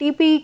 TP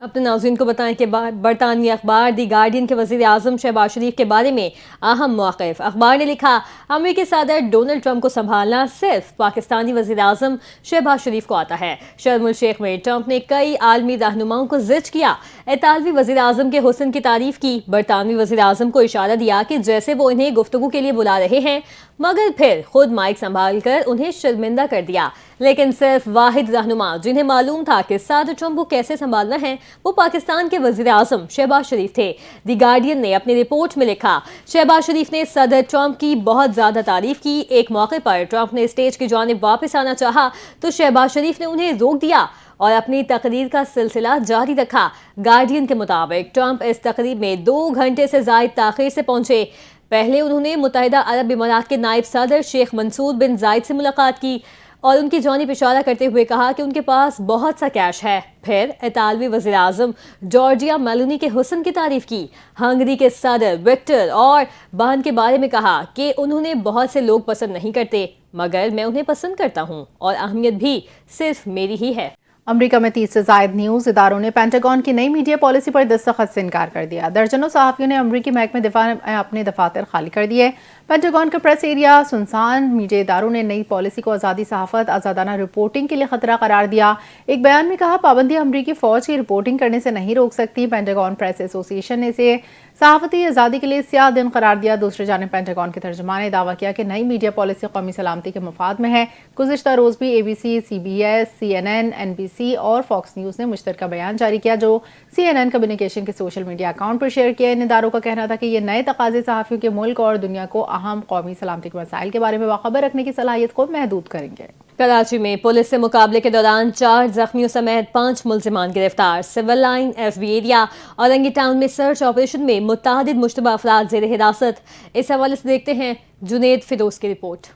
اپنے ناظرین کو بتائیں کہ برطانوی اخبار دی گارڈین کے وزیر اعظم شہباز شریف کے بارے میں اہم موقف۔ اخبار نے لکھا، امریکی صدر ڈونلڈ ٹرمپ کو سنبھالنا صرف پاکستانی وزیر اعظم شہباز شریف کو آتا ہے۔ شرم الشیخ میں ٹرمپ نے کئی عالمی رہنماؤں کو زج کیا، اطالوی وزیر اعظم کے حسن کی تعریف کی، برطانوی وزیر اعظم کو اشارہ دیا کہ جیسے وہ انہیں گفتگو کے لیے بلا رہے ہیں، مگر پھر خود مائک سنبھال کر انہیں شرمندہ کر دیا۔ لیکن صرف واحد رہنما جنہیں معلوم تھا کہ صدر ٹرمپ کو کیسے سنبھالنا ہے، وہ پاکستان کے وزیر اعظم شہباز شریف تھے۔ دی گارڈین نے اپنی رپورٹ میں لکھا، شہباز شریف نے صدر ٹرمپ کی بہت زیادہ تعریف کی۔ ایک موقع پر ٹرمپ نے اسٹیج کی جانب واپس آنا چاہا تو شہباز شریف نے انہیں روک دیا اور اپنی تقریر کا سلسلہ جاری رکھا۔ گارڈین کے مطابق ٹرمپ اس تقریب میں 2 گھنٹے سے زائد تاخیر سے پہنچے۔ پہلے انہوں نے متحدہ عرب امارات کے نائب صدر شیخ منصور بن زائد سے ملاقات کی اور ان کی جانب اشارہ کرتے ہوئے کہا کہ ان کے پاس بہت سا کیش ہے۔ پھر اطالوی وزیر اعظم جارجیا میلونی کے حسن کی تعریف کی۔ ہنگری کے صدر وکٹر اوربان کے بارے میں کہا کہ انہیں بہت سے لوگ پسند نہیں کرتے، مگر میں انہیں پسند کرتا ہوں اور اہمیت بھی صرف میری ہی ہے۔ امریکہ میں 30 سے زائد نیوز اداروں نے پینٹاگون کی نئی میڈیا پالیسی پر دستخط سے انکار کر دیا۔ درجنوں صحافیوں نے امریکی محکمہ دفاع میں اپنے دفاتر خالی کر دیے۔ پینٹاگون کا پریس ایریا سنسان، میڈیا اداروں نے نئی پالیسی کو آزادی صحافت، آزادانہ رپورٹنگ کے لیے خطرہ قرار دیا۔ ایک بیان میں کہا، پابندیاں امریکی فوج کی رپورٹنگ کرنے سے نہیں روک سکتی۔ پینٹاگون پریس ایسوسی ایشن نے اسے صحافتی آزادی کے لیے سیاہ دن قرار دیا۔ دوسری جانب پینٹاگون کے ترجمان نے دعویٰ کیا کہ نئی میڈیا پالیسی قومی سلامتی کے مفاد میں ہے۔ گزشتہ روز بھی ABC، CBS، CNN، NBC اور فاکس نیوز نے مشترکہ بیان جاری کیا جو CNN کمیونیکیشن کے سوشل میڈیا اکاؤنٹ پر شیئر کیا۔ ان اداروں کا کہنا تھا کہ یہ نئے تقاضے صحافیوں کے ملک اور دنیا کو اہم قومی سلامتی کے مسائل کے بارے میں باخبر رکھنے کی صلاحیت کو محدود کریں گے۔ کراچی میں پولیس سے مقابلے کے دوران 4 زخمیوں سمیت 5 ملزمان گرفتار۔ Civil line, FB area, Orangi town میں سرچ آپریشن میں متعدد مشتبہ افراد زیر حراست۔ اس حوالے سے دیکھتے ہیں جنید فیروز کی report.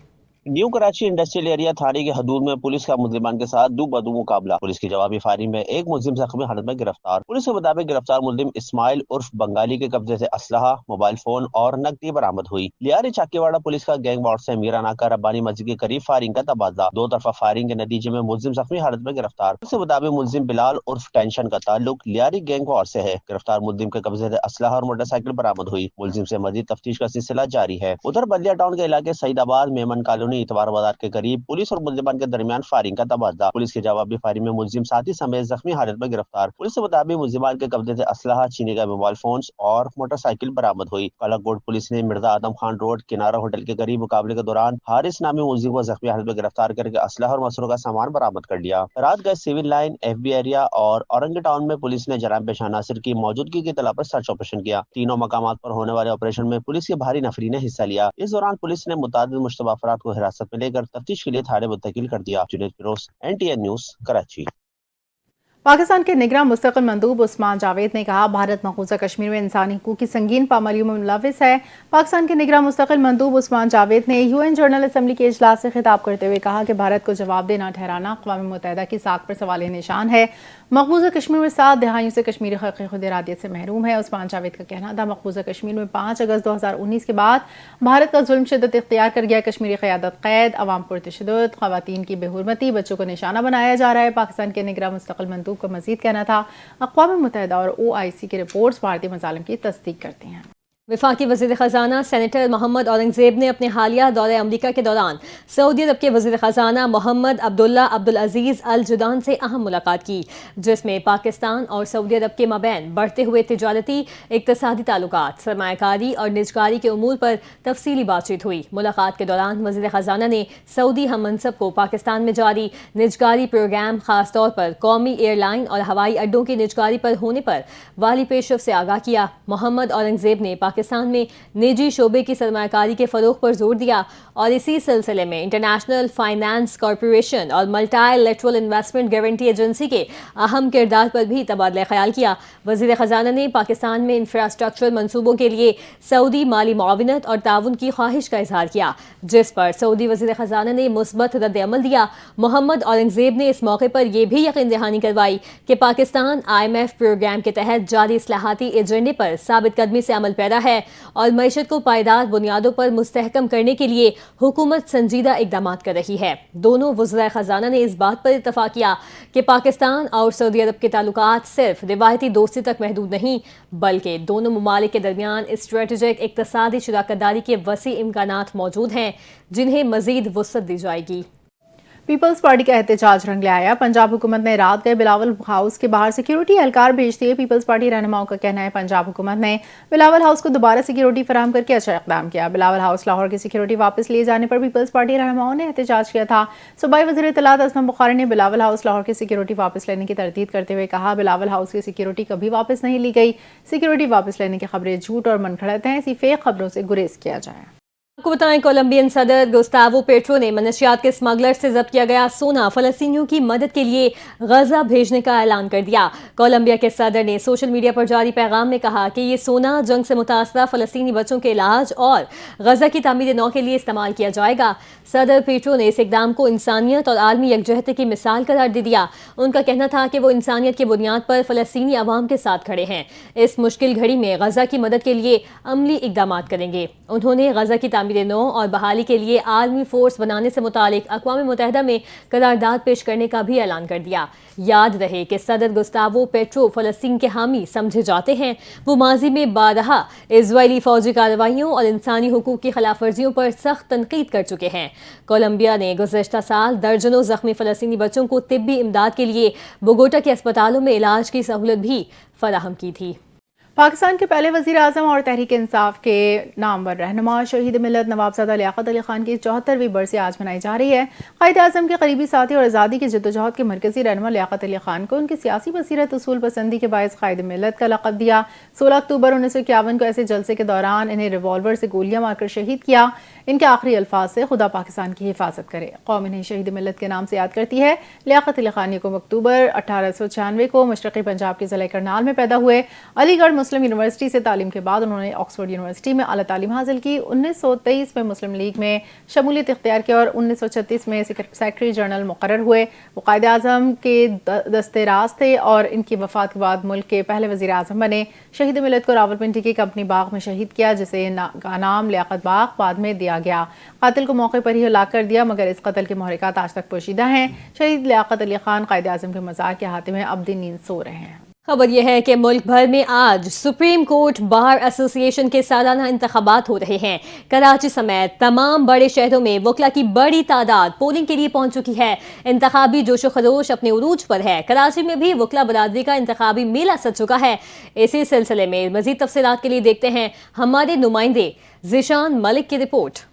New Karachi industrial area تھانے کی حدود میں پولیس کا ملزمان کے ساتھ دو بدو مقابلہ۔ پولیس کی جوابی فائرنگ میں ایک ملزم زخمی حالت میں گرفتار۔ پولیس کے مطابق گرفتار ملزم اسماعیل عرف بنگالی کے قبضے سے اسلحہ، موبائل فون اور نقدی برآمد ہوئی۔ لیاری چاکی واڑہ پولیس کا گینگ واڑ سے میرانہ کا ربانی مسجد کے قریب فائرنگ کا تبادلہ۔ 2 طرفہ فائرنگ کے نتیجے میں ملزم زخمی حالت میں گرفتار۔ پولیس کے مطابق ملزم بلال عرف ٹینشن کا تعلق لیاری گینگ واڑ سے ہے۔ گرفتار ملزم کے قبضے سے اسلحہ اور موٹر سائیکل برآمد ہوئی۔ ملزم سے مزید تفتیش کا سلسلہ جاری ہے۔ ادھر بلدیہ ٹاؤن کے علاقے سعید آباد میمن کالونی اتوار بازار کے قریب پولیس اور ملزمان کے درمیان فائرنگ کا تبادلہ۔ پولیس کی جوابی فائرنگ میں ملزم ساتھی سمیت زخمی حالت میں گرفتار۔ پولیس کے مطابق ملزمان کے قبضے سے اسلحہ، چینے کا موبائل فونز اور موٹر سائیکل برآمد ہوئی۔ کالا کوٹ پولیس نے مرزا اعظم خان روڈ کنارہ ہوٹل کے قریب مقابلے کے دوران حارث نامی ملزم کو زخمی حالت میں گرفتار کر کے اسلحہ اور مسروقہ سامان برآمد کر لیا۔ رات گئے سول لائن، FB ایریا اور اورنگی ٹاؤن میں پولیس نے جناب پیشہ ناصر کی موجودگی کی اطلاع پر سرچ آپریشن کیا۔ تینوں مقامات پر ہونے والے آپریشن میں پولیس کی بھاری نفری نے حصہ لیا۔ اس دوران پولیس نے متعدد مشتبہ افراد کو حراست میں لے کر تفتیش کے لیے تھانے منتقل کر دیا۔ Junaid Feroz, NTN news, Karachi. پاکستان کے نگراں مستقل مندوب عثمان جاوید نے کہا، بھارت مقبوضہ کشمیر میں انسانی حقوق کی سنگین پامالیوں میں ملوث ہے۔ پاکستان کے نگراں مستقل مندوب عثمان جاوید نے UN جنرل اسمبلی کے اجلاس سے خطاب کرتے ہوئے کہا کہ بھارت کو جواب دینا ٹھہرانا اقوام متحدہ کی ساکھ پر سوال نشان ہے۔ مقبوضہ کشمیر میں 7 دہائیوں سے کشمیری حقیقی خود ارادیت سے محروم ہے۔ عثمان جاوید کا کہنا تھا، مقبوضہ کشمیر میں 5 اگست 2019 کے بعد بھارت کا ظلم شدت اختیار کر گیا۔ کشمیری قیادت قید، عوام پر تشدد، خواتین کی بے حرمتی، بچوں کو نشانہ بنایا جا رہا ہے۔ پاکستان کے نگراں مستقل مندوب کا مزید کہنا تھا، اقوام متحدہ اور OIC کی رپورٹس بھارتی مظالم کی تصدیق کرتی ہیں۔ وفاقی وزیر خزانہ سینیٹر محمد اورنگزیب نے اپنے حالیہ دورہ امریکہ کے دوران سعودی عرب کے وزیر خزانہ محمد عبداللہ عبدالعزیز الجدان سے اہم ملاقات کی، جس میں پاکستان اور سعودی عرب کے مابین بڑھتے ہوئے تجارتی، اقتصادی تعلقات، سرمایہ کاری اور نجکاری کے امور پر تفصیلی بات چیت ہوئی۔ ملاقات کے دوران وزیر خزانہ نے سعودی ہم منصب کو پاکستان میں جاری نجکاری پروگرام، خاص طور پر قومی ایئر لائن اور ہوائی اڈوں کی نجکاری پر ہونے پر والی پیش رفت سے آگاہ کیا۔ محمد اورنگزیب نے پاکستان میں نجی شعبے کی سرمایہ کاری کے فروغ پر زور دیا اور اسی سلسلے میں انٹرنیشنل فائنانس کارپوریشن اور multi lateral investment guarantee agency کے اہم کردار پر بھی تبادلہ خیال کیا۔ وزیر خزانہ نے پاکستان میں انفراسٹرکچر منصوبوں کے لیے سعودی مالی معاونت اور تعاون کی خواہش کا اظہار کیا، جس پر سعودی وزیر خزانہ نے مثبت رد عمل دیا۔ محمد اورنگزیب نے اس موقع پر یہ بھی یقین دہانی کروائی کہ پاکستان IMF پروگرام کے تحت جاری اصلاحاتی ایجنڈے پر ثابت قدمی سے عمل پیرا ہے ہے اور معیشت کو پائیدار بنیادوں پر مستحکم کرنے کے لیے حکومت سنجیدہ اقدامات کر رہی ہے۔ دونوں وزرائے خزانہ نے اس بات پر اتفاق کیا کہ پاکستان اور سعودی عرب کے تعلقات صرف روایتی دوستی تک محدود نہیں بلکہ دونوں ممالک کے درمیان اسٹریٹجک اقتصادی شراکت داری کے وسیع امکانات موجود ہیں جنہیں مزید وسعت دی جائے گی۔ پیپلز پارٹی کا احتجاج رنگ لے آیا۔ پنجاب حکومت نے رات گئے بلاول ہاؤس کے باہر سیکیورٹی اہلکار بھیج دیے۔ پیپلز پارٹی رہنماؤں کا کہنا ہے پنجاب حکومت نے بلاول ہاؤس کو دوبارہ سیکیورٹی فراہم کر کے اچھا اقدام کیا۔ بلاول ہاؤس لاہور کی سیکیورٹی واپس لیے جانے پر پیپلز پارٹی رہنماؤں نے احتجاج کیا تھا۔ صوبائی وزیر اطلاعات اسما بخاری نے بلاول ہاؤس لاہور کی سیکیورٹی واپس لینے کی تردید کرتے ہوئے کہا بلاول ہاؤس کی سیکیورٹی کبھی واپس نہیں لی گئی۔ سیکیورٹی واپس لینے کی خبریں جھوٹ اور من گھڑت ہیں، ایسی فیک خبروں سے گریز کیا جائے۔ آپ کو بتائیں کولمبین صدر گوستاوو پیٹرو نے منشیات کے اسمگلر سے ضبط کیا گیا سونا فلسطینیوں کی مدد کے لیے غزہ بھیجنے کا اعلان کر دیا۔ کولمبیا کے صدر نے سوشل میڈیا پر جاری پیغام میں کہا کہ یہ سونا جنگ سے متاثرہ فلسطینی بچوں کے علاج اور غزہ کی تعمیر نو کے لیے استعمال کیا جائے گا۔ صدر پیٹرو نے اس اقدام کو انسانیت اور عالمی یکجہتی کی مثال قرار دے دیا۔ ان کا کہنا تھا کہ وہ انسانیت کی بنیاد پر فلسطینی عوام کے ساتھ کھڑے ہیں، اس مشکل گھڑی میں غزہ کی مدد کے لیے عملی اقدامات کریں گے۔ انہوں نے غزہ کی تعمیر نو اور بحالی کے لیے عالمی فورس بنانے سے متعلق اقوام متحدہ میں قرارداد پیش کرنے کا بھی اعلان کر دیا۔ یاد رہے کہ صدر گوستاوو پیٹرو فلسطین کے حامی سمجھے جاتے ہیں۔ وہ ماضی میں بارہا اسرائیلی فوجی کارروائیوں اور انسانی حقوق کی خلاف ورزیوں پر سخت تنقید کر چکے ہیں۔ کولمبیا نے گزشتہ سال درجنوں زخمی فلسطینی بچوں کو طبی امداد کے لیے بوگوٹا کے اسپتالوں میں علاج کی سہولت بھی فراہم کی تھی۔ پاکستان کے پہلے وزیر اعظم اور تحریک انصاف کے نامور رہنما شہید ملت نوابزادہ لیاقت علی خان کی 74ویں برسی آج منائی جا رہی ہے۔ قائد اعظم کے قریبی ساتھی اور آزادی کی جدوجہد کے مرکزی رہنما لیاقت علی خان کو ان کی سیاسی بصیرت اصول پسندی کے باعث قائد ملت کا لقب دیا۔ 16 اکتوبر 1951 کو ایسے جلسے کے دوران انہیں ریوالور سے گولیاں مار کر شہید کیا۔ ان کے آخری الفاظ سے خدا پاکستان کی حفاظت کرے۔ قوم انہیں شہید ملت کے نام سے یاد کرتی ہے۔ لیاقت علی خان 1 اکتوبر 1896 کو مشرقی پنجاب کے ضلع کرنال میں پیدا ہوئے۔ علی گڑھ مسلم یونیورسٹی سے تعلیم کے بعد انہوں نے آکسفورڈ یونیورسٹی میں اعلیٰ تعلیم حاصل کی۔ 1923 میں مسلم لیگ میں شمولیت اختیار کی اور 1936 میں سیکرٹری جنرل مقرر ہوئے۔ وہ قائد اعظم کے دستے راز تھے اور ان کی وفات کے بعد ملک کے پہلے وزیر اعظم بنے۔ شہید ملت کو راولپنڈی کے کمپنی باغ میں شہید کیا، جسے کا نام لیاقت باغ بعد میں دیا گیا۔ قاتل کو موقع پر ہی ہلاک کر دیا، مگر اس قتل کے محرکات آج تک پوشیدہ ہیں۔ شہید لیاقت علی خان قائد اعظم کے مزار کے احاطے میں اب دن نیند سو رہے ہیں۔ خبر یہ ہے کہ ملک بھر میں آج سپریم کورٹ بار ایسوسی ایشن کے سالانہ انتخابات ہو رہے ہیں۔ کراچی سمیت تمام بڑے شہروں میں وکلا کی بڑی تعداد پولنگ کے لیے پہنچ چکی ہے۔ انتخابی جوش و خروش اپنے عروج پر ہے۔ کراچی میں بھی وکلا برادری کا انتخابی میلہ سج چکا ہے۔ اسی سلسلے میں مزید تفصیلات کے لیے دیکھتے ہیں ہمارے نمائندے ذیشان ملک کی رپورٹ۔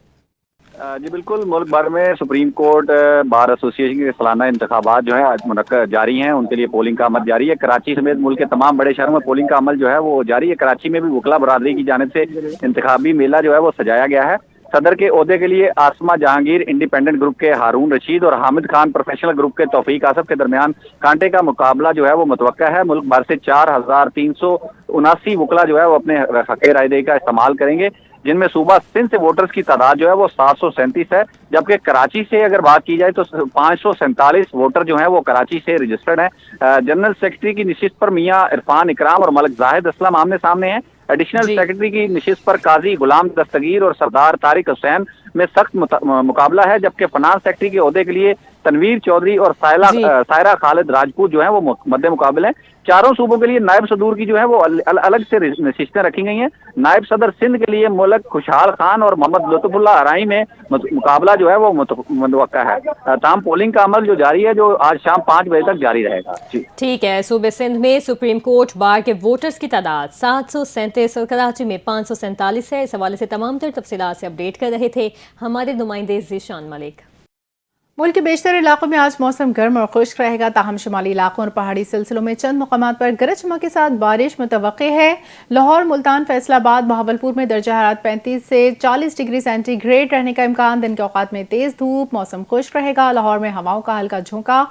جی بالکل، ملک بھر میں سپریم کورٹ بار ایسوسی ایشن کے سالانہ انتخابات جو ہے آج منعقد جاری ہیں، ان کے لیے پولنگ کا عمل جاری ہے۔ کراچی سمیت ملک کے تمام بڑے شہروں میں پولنگ کا عمل جو ہے وہ جاری ہے۔ کراچی میں بھی وکلا برادری کی جانب سے انتخابی میلہ جو ہے وہ سجایا گیا ہے۔ صدر کے عہدے کے لیے آسما جہانگیر انڈیپینڈنٹ گروپ کے ہارون رشید اور حامد خان پروفیشنل گروپ کے توفیق آصف کے درمیان کانٹے کا مقابلہ جو ہے وہ متوقع ہے۔ ملک بھر سے 4379 وکلا جو ہے وہ اپنے حق رائے دہی کا استعمال کریں گے، جن میں صوبہ سندھ سے ووٹرز کی تعداد جو ہے وہ 737 ہے، جبکہ کراچی سے اگر بات کی جائے تو 547 ووٹر جو ہیں وہ کراچی سے رجسٹرڈ ہیں۔ جنرل سیکرٹری کی نشست پر میاں عرفان اکرام اور ملک زاہد اسلم آمنے سامنے ہیں۔ ایڈیشنل سیکرٹری کی نشست پر قاضی غلام دستگیر اور سردار طارق حسین میں سخت مقابلہ ہے، جبکہ فنانس سیکرٹری کے عہدے کے لیے تنویر چودھری اور سائرہ خالد راجپوت جو ہیں وہ مد مقابل ہیں۔ چاروں صوبوں کے لیے نائب صدور کی جو ہے وہ الگ سے نشستیں رکھی گئی ہیں۔ نائب صدر سندھ کے لیے ملک خوشحال خان اور محمد لطف اللہ ارائی میں مقابلہ جو ہے وہ متوقع ہے۔ تاہم پولنگ کا عمل جو جاری ہے جو آج شام 5 بجے تک جاری رہے گا۔ ٹھیک ہے، صوبے سندھ میں سپریم کورٹ بار کے ووٹرز کی تعداد 737 اور کراچی میں 547 ہے۔ اس حوالے سے تمام تر تفصیلات سے اپڈیٹ کر رہے تھے ہمارے نمائندے ذیشان ملک۔ ملک کے بیشتر علاقوں میں آج موسم گرم اور خشک رہے گا، تاہم شمالی علاقوں اور پہاڑی سلسلوں میں چند مقامات پر گرج چمک کے ساتھ بارش متوقع ہے۔ لاہور، ملتان، فیصل آباد، بہاولپور میں درجہ حرارت 35 سے 40 ڈگری سینٹی گریڈ رہنے کا امکان۔ دن کے اوقات میں تیز دھوپ، موسم خشک رہے گا۔ لاہور میں ہواؤں کا ہلکا جھونکا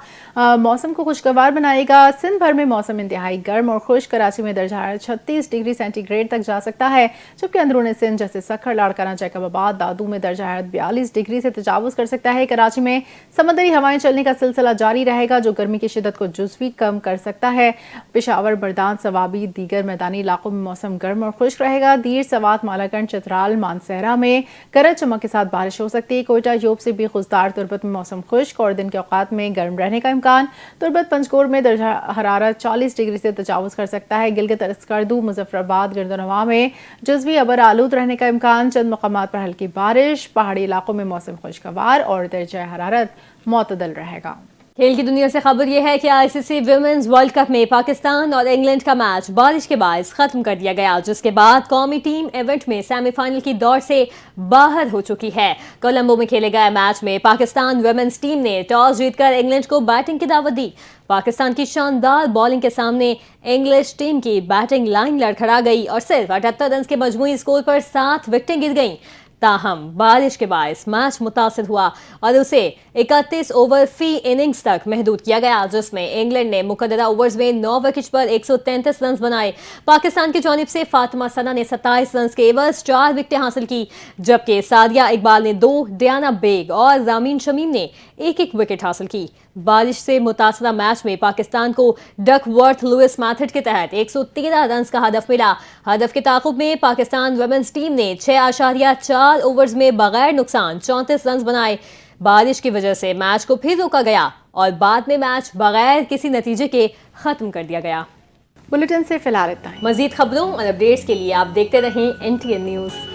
موسم کو خوشگوار بنائے گا۔ سندھ بھر میں موسم انتہائی گرم اور خشک۔ کراچی میں درجہ حرارت 36 ڈگری سینٹی گریڈ تک جا سکتا ہے، جبکہ اندرون سندھ جیسے سکھر، لاڑکانہ، جیکب آباد، دادو میں درجہ حرارت 42 ڈگری سے تجاوز کر سکتا ہے۔ کراچی میں سمندری ہوائیں چلنے کا سلسلہ جاری رہے گا جو گرمی کی شدت کو جزوی کم کر سکتا ہے۔ پشاور، بردان، سوابی، دیگر میدانی علاقوں میں موسم گرم اور خشک رہے گا۔ دیر، سوات، مالاکنڈ، چترال، مانسہرہ میں گرج چمک کے ساتھ بارش ہو سکتی ہے۔ کوئٹہ، یوب سے بھی خضدار تربت میں موسم خشک اور دن کے اوقات میں گرم رہنے کا امکان۔ تربت پنجگور میں درجہ حرارت 40 ڈگری سے تجاوز کر سکتا ہے۔ گلگت، اسکردو، مظفر آباد، گردنواں میں جزوی ابر آلود رہنے کا امکان۔ چند مقامات پر ہلکی بارش۔ پہاڑی علاقوں میں موسم خوشگوار اور درجہ حرارت معتدل رہے گا۔ کھیل کی دنیا سے خبر یہ ہے کہ آئی سی سی ویمنز ورلڈ کپ میں پاکستان اور انگلینڈ کا میچ بارش کے باعث ختم کر دیا گیا، جس کے بعد قومی ٹیم ایونٹ میں سیمی فائنل کی دوڑ سے باہر ہو چکی ہے۔ کولمبو میں کھیلے گئے میچ میں پاکستان ویمنز ٹیم نے ٹاس جیت کر انگلینڈ کو بیٹنگ کی دعوت دی۔ پاکستان کی شاندار بالنگ کے سامنے انگلش ٹیم کی بیٹنگ لائن لڑکھڑا گئی اور صرف 78 رنز کے مجموعی اسکور پر 7 وکٹیں گر گئیں۔ تاہم بارش کے باعث میچ متاثر ہوا اور اسے 31 اوور فی اننگز تک محدود کیا گیا، جس میں انگلینڈ نے مقررہ اوورز میں 9 وکٹ پر 133 رنز بنائے۔ پاکستان کی جانب سے فاطمہ ثنا نے 27 رنز کے عوض 4 وکٹیں حاصل کی، جبکہ سعدیہ اقبال نے 2، ڈیانا بیگ اور رامین شمیم نے 1-1 وکٹ حاصل کی۔ بارش سے متاثرہ میچ میں پاکستان کو ڈک ورتھ لوئس میتھڈ کے تحت 113 رنز کا ہدف ملا۔ ہدف کے تعاقب میں پاکستان ویمنز ٹیم نے 6.4 اوورز میں بغیر نقصان 34 رنز بنائے۔ بارش کی وجہ سے میچ کو پھر روکا گیا اور بعد میں میچ بغیر کسی نتیجے کے ختم کر دیا گیا۔ بلیٹن سے فی الحال اتنا ہی۔ مزید خبروں اور اپڈیٹس کے لیے آپ دیکھتے رہیں NTN نیوز۔